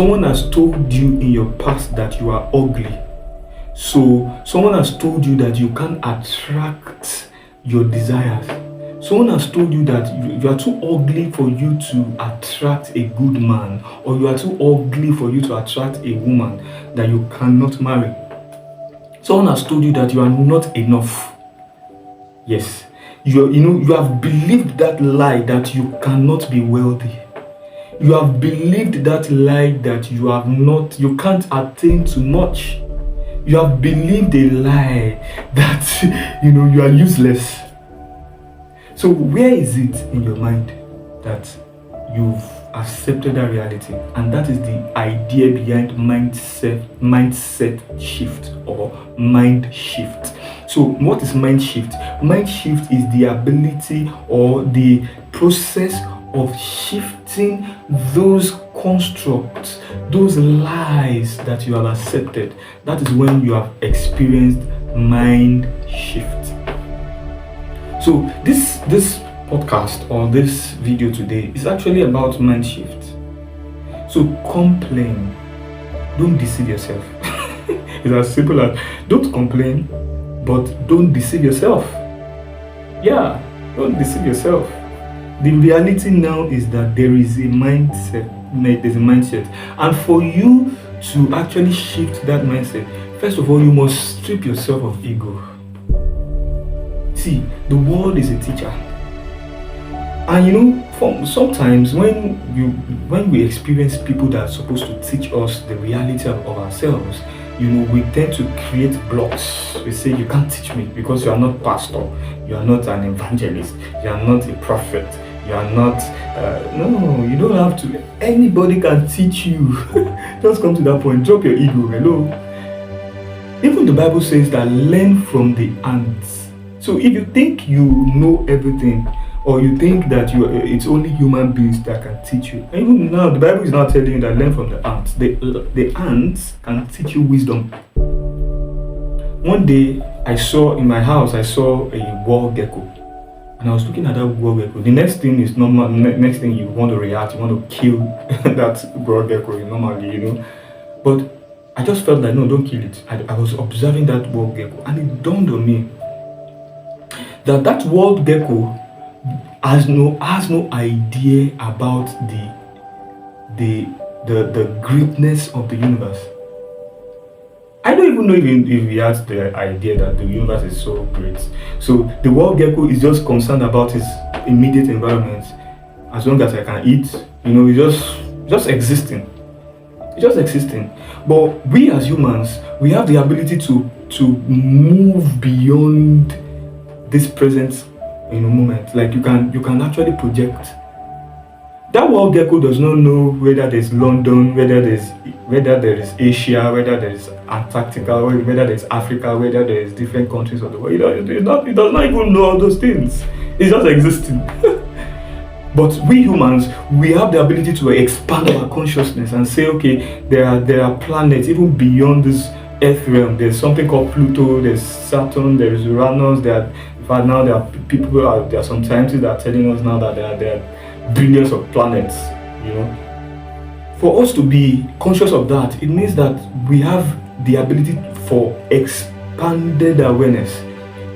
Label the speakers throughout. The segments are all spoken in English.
Speaker 1: someone has told you in your past that you are ugly. So someone has told you that you can't attract your desires. Someone has told you that you are too ugly for you to attract a good man, or you are too ugly for you to attract a woman that you cannot marry. Someone has told you that you are not enough. Yes, you have believed that lie that you cannot be wealthy. You have believed that lie that you can't attain too much. You have believed a lie that you are useless. So where is it in your mind that you've accepted that reality? And that is the idea behind mindset shift or mind shift. So what is mind shift? Mind shift is the ability or the process of shifting those constructs, those lies that you have accepted. That is when you have experienced mind shift. So this podcast or this video today is actually about mind shift. So complain. Don't deceive yourself. It's as simple as don't complain, but don't deceive yourself. Yeah, don't deceive yourself. The reality now is that there is a mindset. There's a mindset. And for you to actually shift that mindset, first of all, you must strip yourself of ego. See, the world is a teacher. And sometimes when we experience people that are supposed to teach us the reality of ourselves, we tend to create blocks. We say, you can't teach me because you are not pastor, you are not an evangelist, you are not a prophet, you are not, no, you don't have to. Anybody can teach you. Just come to that point, drop your ego, hello. Even the Bible says that learn from the ants. So if you think you know everything, or you think that it's only human beings that can teach you, and even now the Bible is not telling you that learn from the ants. The ants can teach you wisdom. One day I saw in my house a wall gecko, and I was looking at that wall gecko. The next thing is normal. Next thing you want to react, you want to kill that wall gecko normally, But I just felt like no, don't kill it. I was observing that wall gecko, and it dawned on me that wall gecko has no idea about the greatness of the universe. I don't even know if he has the idea that the universe is so great. So the wall gecko is just concerned about his immediate environment. As long as I can eat, it's just existing. It's just existing. But we as humans, we have the ability to move beyond this present moment. Like you can actually project. That wall gecko does not know whether there's London, whether there is Asia, whether there is Antarctica, whether there's Africa, whether there is different countries of the world. It does not even know all those things. It's just existing. But we humans, we have the ability to expand our consciousness and say, okay, there are planets even beyond this Earth realm. There's something called Pluto, there's Saturn, there's Uranus. There are some scientists that are telling us now that there are billions of planets. For us to be conscious of that, it means that we have the ability for expanded awareness.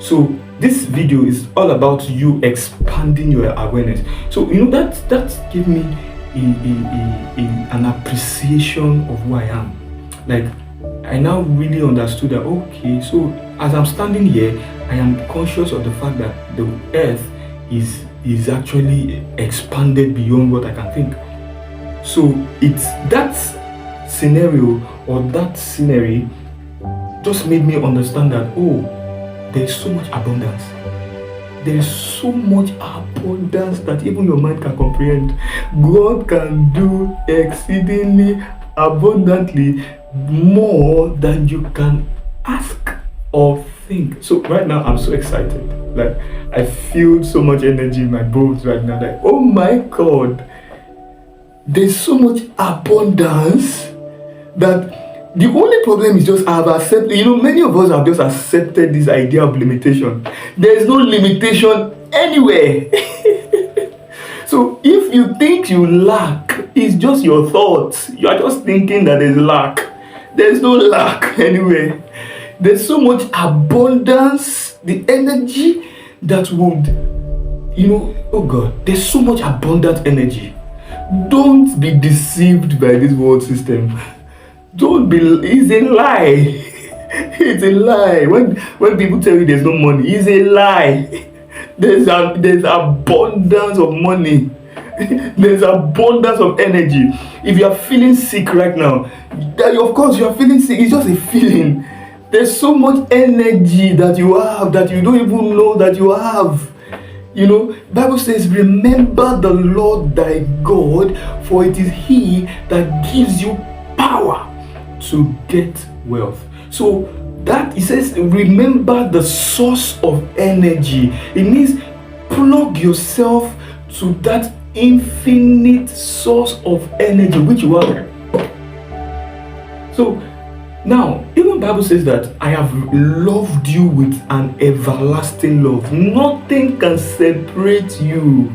Speaker 1: So this video is all about you expanding your awareness. So that gave me an appreciation of who I am. Like I now really understood that, okay, so as I'm standing here, I am conscious of the fact that the earth is actually expanded beyond what I can think. So it's that scenario or that scenery just made me understand that, there's so much abundance. There's so much abundance that even your mind can comprehend. God can do exceedingly abundantly more than you can ask or think. So right now I'm so excited. Like I feel so much energy in my bones right now. Like, oh my God, there's so much abundance that the only problem is just I've accepted. Many of us have just accepted this idea of limitation. There is no limitation anywhere. So if you think you lack, it's just your thoughts. You are just thinking that there's lack. There's no lack anyway. There's so much abundance, the energy that would, oh God, there's so much abundant energy. Don't be deceived by this world system. It's a lie. It's a lie. When people tell you there's no money, it's a lie. There's abundance of money. There's abundance of energy. If you are feeling sick right now, of course you are feeling sick. It's just a feeling. There's so much energy that you have that you don't even know that you have. Bible says, remember the Lord thy God, for it is he that gives you power to get wealth. So that, it says, remember the source of energy. It means plug yourself to that infinite source of energy which you are. So now, even Bible says that I have loved you with an everlasting love. Nothing can separate you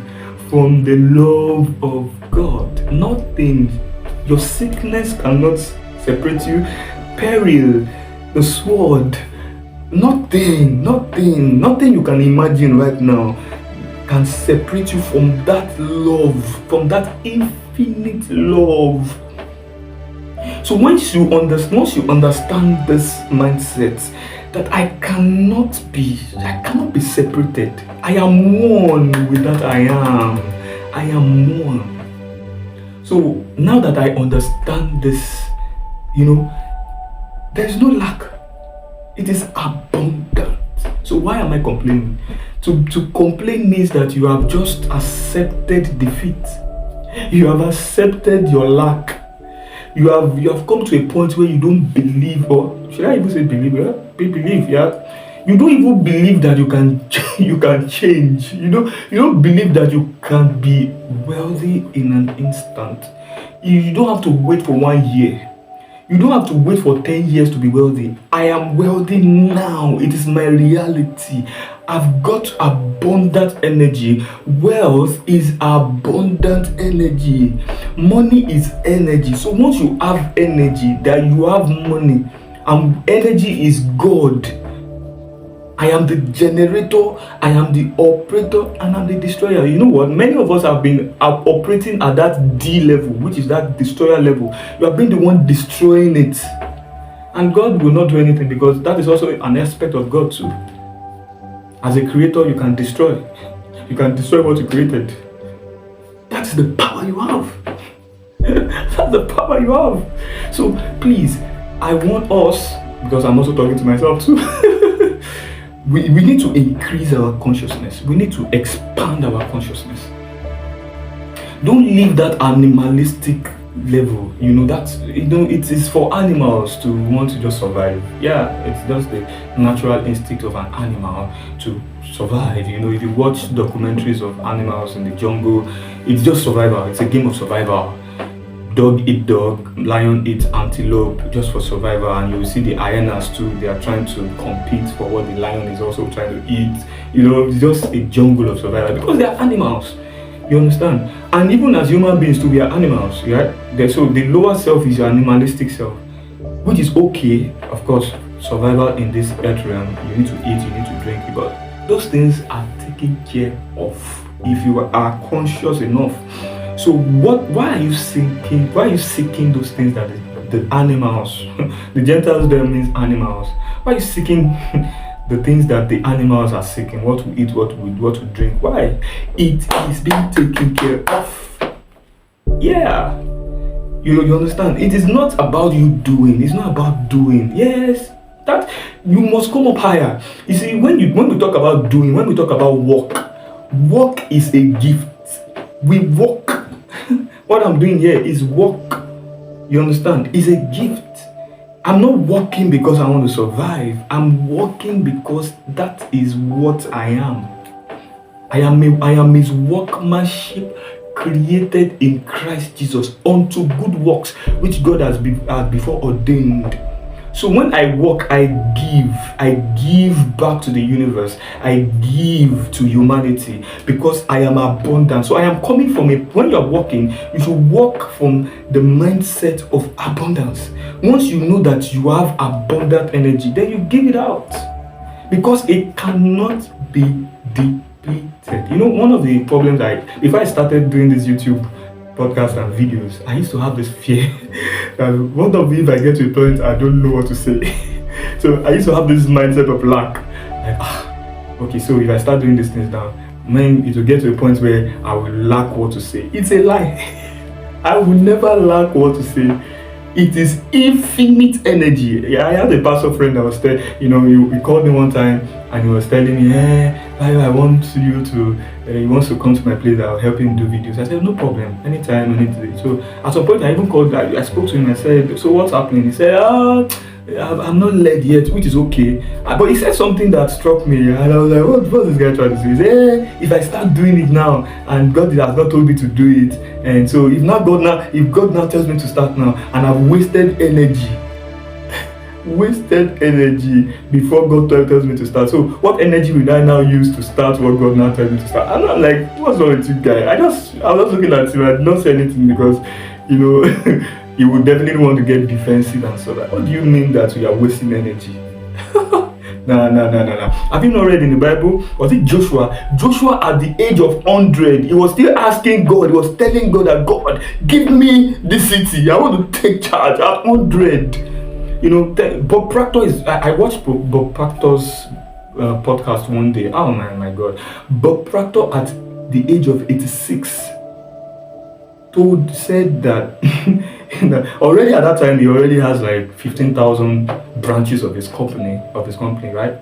Speaker 1: from the love of God. Nothing. Your sickness cannot separate you. Peril, the sword, nothing you can imagine right now can separate you from that love, from that infinite love. So once you understand this mindset, that I cannot be separated. I am one with that I am one. So now that I understand this, there is no lack. It is abundant. So why am I complaining? To complain means that you have just accepted defeat. You have accepted your lack. You have come to a point where you don't believe, or should I even say believe? Yeah? Believe, yeah. You don't even believe that you can change. You don't believe that you can be wealthy in an instant. You don't have to wait for 1 year. You don't have to wait for 10 years to be wealthy. I am wealthy now. It is my reality. I've got abundant energy. Wealth is abundant energy. Money is energy. So once you have energy, that you have money, and energy is God. I am the generator, I am the operator, and I'm the destroyer. You know what? Many of us have been operating at that D level, which is that destroyer level. You have been the one destroying it. And God will not do anything, because that is also an aspect of God too. As a creator, you can destroy. You can destroy what you created. That's the power you have. That's the power you have. So please, I want us, because I'm also talking to myself too, we need to increase our consciousness. We need to expand our consciousness. Don't leave that animalistic level. It is for animals to want to just survive. Yeah, it's just the natural instinct of an animal to survive. If you watch documentaries of animals in the jungle, it's just survival. It's a game of survival. Dog eat dog, lion eat antelope, just for survival. And you see the hyenas too. They are trying to compete for what the lion is also trying to eat. It's just a jungle of survival, because they are animals. You understand? And even as human beings too, we are animals, right? So the lower self is your animalistic self, which is okay, of course. Survival in this earth realm, you need to eat, you need to drink, but those things are taken care of if you are conscious enough. So why are you seeking those things that the animals, the Gentiles there means animals. Why are you seeking the things that the animals are seeking? What to eat, what to drink? Why? It is being taken care of. Yeah. You understand? It is not about you doing. It's not about doing. Yes. That you must come up higher. You see, when we talk about doing, when we talk about work is a gift. We work. What I'm doing here is work. You understand? It's a gift. I'm not working because I want to survive. I'm working because that is what I am. I am his workmanship, created in Christ Jesus unto good works, which God has before ordained. So when I work, I give back to the universe, I give to humanity because I am abundant. So I am coming from when you're working, you should work from the mindset of abundance. Once you know that you have abundant energy, then you give it out because it cannot be depleted. You know, one of the problems before I started doing this YouTube podcasts and videos, I used to have this fear that what if I get to a point I don't know what to say. So I used to have this mindset of lack. Like, okay, so if I start doing these things now, man, it will get to a point where I will lack what to say. It's a lie. I will never lack what to say. It is infinite energy. I had a pastor friend that was telling, he called me one time and he was telling me, I want you to, he wants to come to my place, I'll help him do videos. I said, no problem, anytime, anything. So at some point I even called that, I spoke to him, I said, so what's happening? He said, I'm not led yet, which is okay. But he said something that struck me, and I was like, what's this guy trying to say? He said, if I start doing it now, and God has not told me to do it, and so if God now tells me to start now, and I've wasted energy before God tells me to start. So what energy will I now use to start what God now tells me to start? I'm not like, what's wrong with you guy? I was just looking at him, I did not say anything because, you would definitely want to get defensive and so that. What do you mean that we are wasting energy? No. Have you not read in the Bible? Was it Joshua? Joshua at the age of 100, he was still asking God, he was telling God that, God, give me this city. I want to take charge at 100. Bob Proctor I watched Bob Proctor's podcast one day. Oh my God. Bob Proctor at the age of 86 said that already at that time he already has like 15,000 branches of his company, right?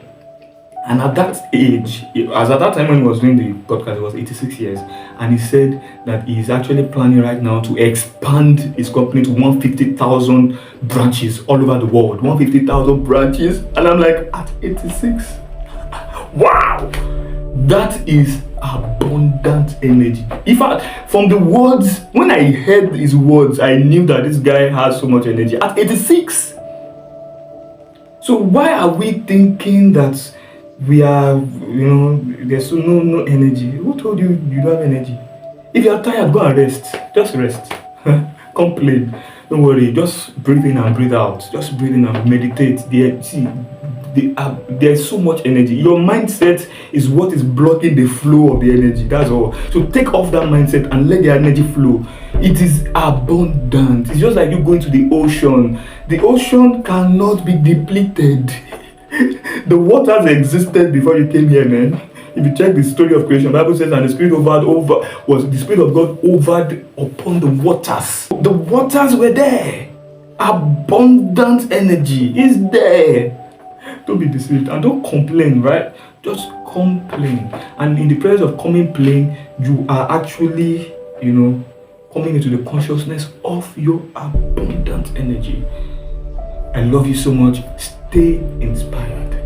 Speaker 1: And at that age, as at that time when he was doing the podcast, he was 86 years, and he said that he is actually planning right now to expand his company to 150,000 branches all over the world. 150,000 branches, and I'm like, at 86, wow, that is abundant energy. In fact, from the words, when I heard his words, I knew that this guy has so much energy at 86. So why are we thinking that we are, there's no energy? Who told you you don't have energy? If you are tired, go and rest. Just rest. Complain. Don't worry. Just breathe in and breathe out. Just breathe in and meditate. There's so much energy. Your mindset is what is blocking the flow of the energy. That's all. So take off that mindset and let the energy flow. It is abundant. It's just like you going to the ocean. The ocean cannot be depleted. The waters existed before you came here, man. If you check the story of creation, the Bible says, and the Spirit of God hovered upon the waters. The waters were there. Abundant energy is there. Don't be deceived and don't complain, right? Just complain. And in the presence of complain, you are actually, coming into the consciousness of your abundant energy. I love you so much. Stay inspired.